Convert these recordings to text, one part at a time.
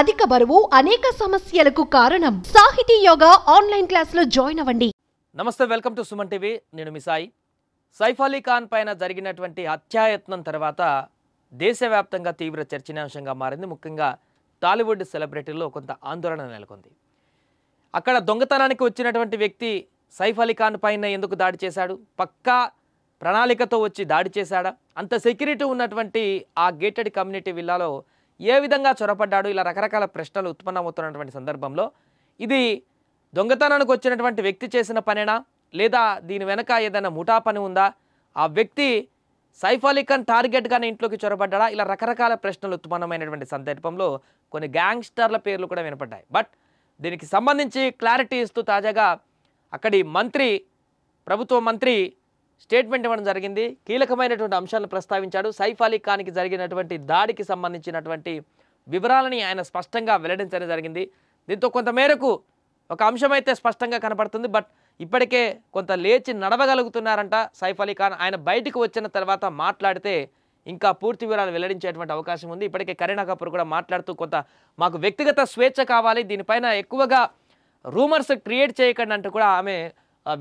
అధిక బరువు అనేక సమస్యలకు కారణం. సాహితీ యోగా ఆన్లైన్ క్లాసులో జాయిన్ అవ్వండి. నమస్తే, వెల్కమ్ టు సుమన్ టీవీ. నేను మీ సాయి. సైఫ్ అలీ ఖాన్ పైన జరిగినటువంటి హత్యాయత్నం తర్వాత దేశవ్యాప్తంగా తీవ్ర చర్చనీయాంశంగా మారింది. ముఖ్యంగా టాలీవుడ్ సెలబ్రిటీల్లో కొంత ఆందోళన నెలకొంది. అక్కడ దొంగతనానికి వచ్చినటువంటి వ్యక్తి సైఫ్ అలీ ఖాన్ పైన ఎందుకు దాడి చేశాడు? పక్కా ప్రణాళికతో వచ్చి దాడి చేశాడా? అంత సెక్యూరిటీ ఉన్నటువంటి ఆ గేటెడ్ కమ్యూనిటీ విల్లాలో ఏ విధంగా చొరపడ్డాడు? ఇలా రకరకాల ప్రశ్నలు ఉత్పన్నమవుతున్నటువంటి సందర్భంలో ఇది దొంగతనానికి వచ్చినటువంటి వ్యక్తి చేసిన పనేనా, లేదా దీని వెనక ఏదైనా ముఠా పని ఉందా? ఆ వ్యక్తి సైఫ్ అలీ ఖాన్ టార్గెట్గానే ఇంట్లోకి చొరబడ్డా? ఇలా రకరకాల ప్రశ్నలు ఉత్పన్నమైనటువంటి సందర్భంలో కొన్ని గ్యాంగ్స్టర్ల పేర్లు కూడా వినపడ్డాయి. బట్ దీనికి సంబంధించి క్లారిటీ ఇస్తూ తాజాగా అక్కడి ప్రభుత్వ మంత్రి స్టేట్మెంట్ ఇవ్వడం జరిగింది. కీలకమైనటువంటి అంశాలను ప్రస్తావించాడు. సైఫ్ అలీ ఖాన్కి జరిగినటువంటి దాడికి సంబంధించినటువంటి వివరాలని ఆయన స్పష్టంగా వెల్లడించడం జరిగింది. దీంతో కొంతమేరకు ఒక అంశం అయితే స్పష్టంగా కనపడుతుంది. బట్ ఇప్పటికే కొంత లేచి నడవగలుగుతున్నారంట సైఫ్ అలీ ఖాన్. ఆయన బయటకు వచ్చిన తర్వాత మాట్లాడితే ఇంకా పూర్తి వివరాలు వెల్లడించేటువంటి అవకాశం ఉంది. ఇప్పటికే కరీనా కపూర్ కూడా మాట్లాడుతూ కొంత మాకు వ్యక్తిగత స్వేచ్ఛ కావాలి, దీనిపైన ఎక్కువగా రూమర్స్ క్రియేట్ చేయకండి అంటూ కూడా ఆమె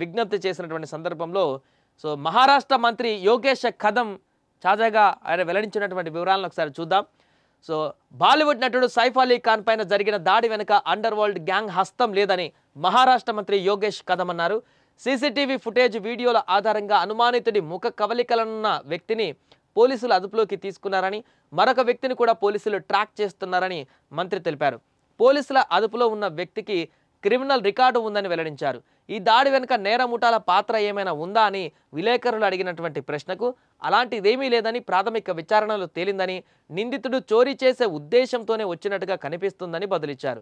విజ్ఞప్తి చేసినటువంటి సందర్భంలో మహారాష్ట్ర మంత్రి యోగేష్ కదం తాజాగా ఆయన వెల్లడించినటువంటి వివరాలను ఒకసారి చూద్దాం. బాలీవుడ్ నటుడు సైఫ్ అలీ ఖాన్ పైన జరిగిన దాడి వెనుక అండర్ వరల్డ్ గ్యాంగ్ హస్తం లేదని మహారాష్ట్ర మంత్రి యోగేష్ కదం అన్నారు. సీసీటీవీ ఫుటేజ్ వీడియోల ఆధారంగా అనుమానితుడి ముఖ కవలికలనున్న వ్యక్తిని పోలీసులు అదుపులోకి తీసుకున్నారని, మరొక వ్యక్తిని కూడా పోలీసులు ట్రాక్ చేస్తున్నారని మంత్రి తెలిపారు. పోలీసుల అదుపులో ఉన్న వ్యక్తికి క్రిమినల్ రికార్డు ఉందని వెల్లడించారు. ఈ దాడి వెనుక నేర ముఠాల పాత్ర ఏమైనా ఉందా అని విలేకరులు అడిగినటువంటి ప్రశ్నకు అలాంటిదేమీ లేదని ప్రాథమిక విచారణలో తేలిందని, నిందితుడు చోరీ చేసే ఉద్దేశంతోనే వచ్చినట్టుగా కనిపిస్తుందని బదులిచ్చారు.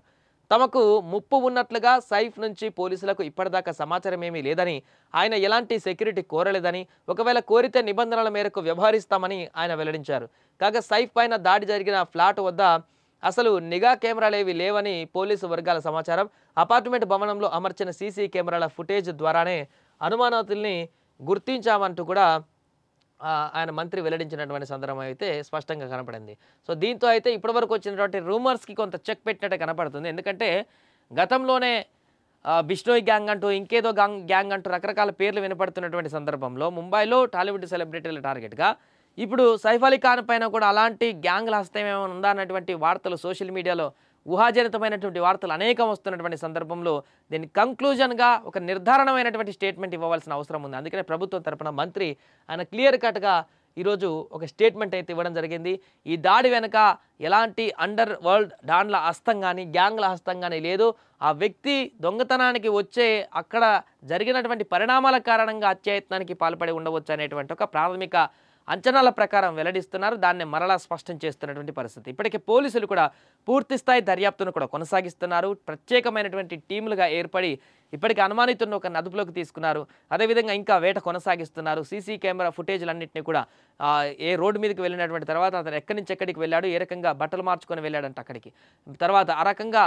తమకు ముప్పు ఉన్నట్లుగా సైఫ్ నుంచి పోలీసులకు ఇప్పటిదాకా సమాచారం ఏమీ లేదని, ఆయన ఎలాంటి సెక్యూరిటీ కోరలేదని, ఒకవేళ కోరితే నిబంధనల మేరకు వ్యవహరిస్తామని ఆయన వెల్లడించారు. కాగా సైఫ్ పైన దాడి జరిగిన ఫ్లాట్ వద్ద అసలు నిఘా కెమెరాలేవి లేవని పోలీసు వర్గాల సమాచారం. అపార్ట్మెంట్ భవనంలో అమర్చిన సీసీ కెమెరాల ఫుటేజ్ ద్వారానే అనుమానాతుల్ని గుర్తించామంటూ కూడా ఆయన మంత్రి వెల్లడించినటువంటి సందర్భం అయితే స్పష్టంగా కనపడింది. దీంతో అయితే ఇప్పటివరకు వచ్చినటువంటి రూమర్స్కి కొంత చెక్ పెట్టినట్టు కనపడుతుంది. ఎందుకంటే గతంలోనే బిష్ణోయ్ గ్యాంగ్ అంటూ ఇంకేదో గ్యాంగ్ అంటూ రకరకాల పేర్లు వినపడుతున్నటువంటి సందర్భంలో ముంబైలో టాలీవుడ్ సెలబ్రిటీల టార్గెట్గా ఇప్పుడు సైఫ్ అలీ ఖాన్ పైన కూడా అలాంటి గ్యాంగ్ల హస్తం ఏమైనా ఉందా అన్నటువంటి వార్తలు సోషల్ మీడియాలో ఊహాజనితమైనటువంటి వార్తలు అనేకం వస్తున్నటువంటి సందర్భంలో దీన్ని కంక్లూజన్గా ఒక నిర్ధారణమైనటువంటి స్టేట్మెంట్ ఇవ్వవలసిన అవసరం ఉంది. అందుకనే ప్రభుత్వం తరపున మంత్రి ఆయన క్లియర్ కట్గా ఈరోజు ఒక స్టేట్మెంట్ అయితే ఇవ్వడం జరిగింది. ఈ దాడి వెనుక ఎలాంటి అండర్ వరల్డ్ డాన్ల హస్తం కానీ గ్యాంగ్ల హస్తం కానీ లేదు. ఆ వ్యక్తి దొంగతనానికి వచ్చే అక్కడ జరిగినటువంటి పరిణామాల కారణంగా హత్యాయత్నానికి పాల్పడి ఉండవచ్చు అనేటువంటి ఒక ప్రాథమిక అంచనాల ప్రకారం వెల్లడిస్తున్నారు. దాన్ని మరలా స్పష్టం చేస్తున్నటువంటి పరిస్థితి. ఇప్పటికే పోలీసులు కూడా పూర్తి స్థాయి దర్యాప్తును కూడా కొనసాగిస్తున్నారు. ప్రత్యేకమైనటువంటి టీములుగా ఏర్పడి ఇప్పటికే అనుమానితులను ఒక అదుపులోకి తీసుకున్నారు. అదేవిధంగా ఇంకా వేట కొనసాగిస్తున్నారు. సీసీ కెమెరా ఫుటేజ్లన్నింటినీ కూడా ఏ రోడ్డు మీదకి వెళ్ళినటువంటి తర్వాత అతను ఎక్కడి నుంచి ఎక్కడికి వెళ్ళాడు, ఏ రకంగా బట్టలు మార్చుకొని వెళ్ళాడంటే అక్కడికి, తర్వాత ఆ రకంగా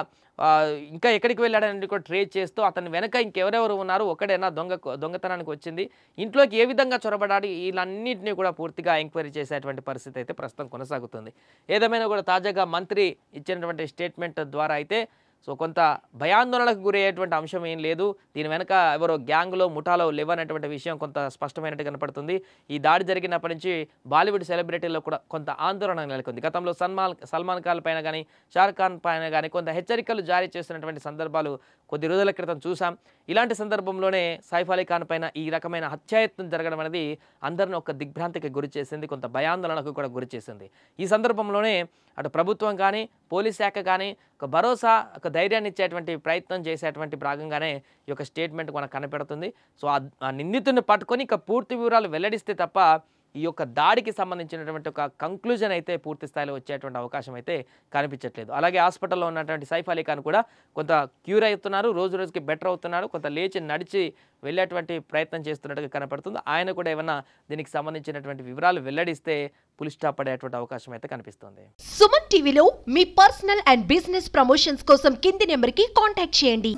ఇంకా ఎక్కడికి వెళ్ళాడని కూడా ట్రేస్ చేస్తూ అతని వెనక ఇంకెవరెవరు ఉన్నారు, ఒకడైనా దొంగతనానికి వచ్చింది, ఇంట్లోకి ఏ విధంగా చొరబడాలి, వీళ్ళన్నింటినీ కూడా పూర్తిగా ఎంక్వైరీ చేసేటువంటి పరిస్థితి అయితే ప్రస్తుతం కొనసాగుతుంది. ఏదేమైనా కూడా తాజాగా మంత్రి ఇచ్చినటువంటి స్టేట్మెంట్ ద్వారా అయితే కొంత భయాందోళనకు గురయ్యేటువంటి అంశం ఏం లేదు. దీని వెనక ఎవరో గ్యాంగ్లో ముఠాలో లేవనేటువంటి విషయం కొంత స్పష్టమైనట్టు కనపడుతుంది. ఈ దాడి జరిగినప్పటి నుంచి బాలీవుడ్ సెలబ్రిటీల్లో కూడా కొంత ఆందోళన నెలకొంది. గతంలో సల్మాన్ ఖాన్ పైన కానీ షారుఖ్ ఖాన్ పైన కానీ కొంత హెచ్చరికలు జారీ చేసినటువంటి సందర్భాలు కొద్ది రోజుల క్రితం చూసాం. ఇలాంటి సందర్భంలోనే సైఫ్ అలీ ఖాన్ పైన ఈ రకమైన హత్యాయత్నం జరగడం అనేది అందరిని ఒక దిగ్భ్రాంతికి గురి చేసింది, కొంత భయాందోళనకు కూడా గురి చేసింది. ఈ సందర్భంలోనే అటు ప్రభుత్వం కానీ పోలీస్ శాఖ కానీ ఒక భరోసా, ఒక ధైర్యాన్ని ఇచ్చేటువంటి ప్రయత్నం చేసేటువంటి భాగంగానే ఈ యొక్క స్టేట్మెంట్ మనకు కనపడుతుంది. ఆ నిందితుడిని పట్టుకొని ఇక పూర్తి వివరాలు వెల్లడిస్తే తప్ప ఈ యొక్క దాడికి సంబంధించినటువంటి ఒక కంక్లూజన్ అయితే పూర్తి స్థాయిలో వచ్చేటువంటి అవకాశం అయితే కనిపించట్లేదు. అలాగే హాస్పిటల్లో ఉన్నటువంటి సైఫ్ అలీ ఖాన్ కూడా కొంత క్యూర్ అవుతున్నారు, రోజు రోజుకి బెటర్ అవుతున్నాడు, కొంత లేచి నడిచి వెళ్ళేటువంటి ప్రయత్నం చేస్తున్నట్టుగా కనపడుతుంది. ఆయన కూడా ఏమన్నా దీనికి సంబంధించినటువంటి వివరాలు వెల్లడిస్తే పులి స్టాప్ పడేటువంటి అవకాశం అయితే కనిపిస్తుంది. సుమన్ టీవీలో మీ పర్సనల్ అండ్ బిజినెస్ ప్రమోషన్స్ కోసం కింది నెంబర్కి కాంటాక్ట్ చేయండి.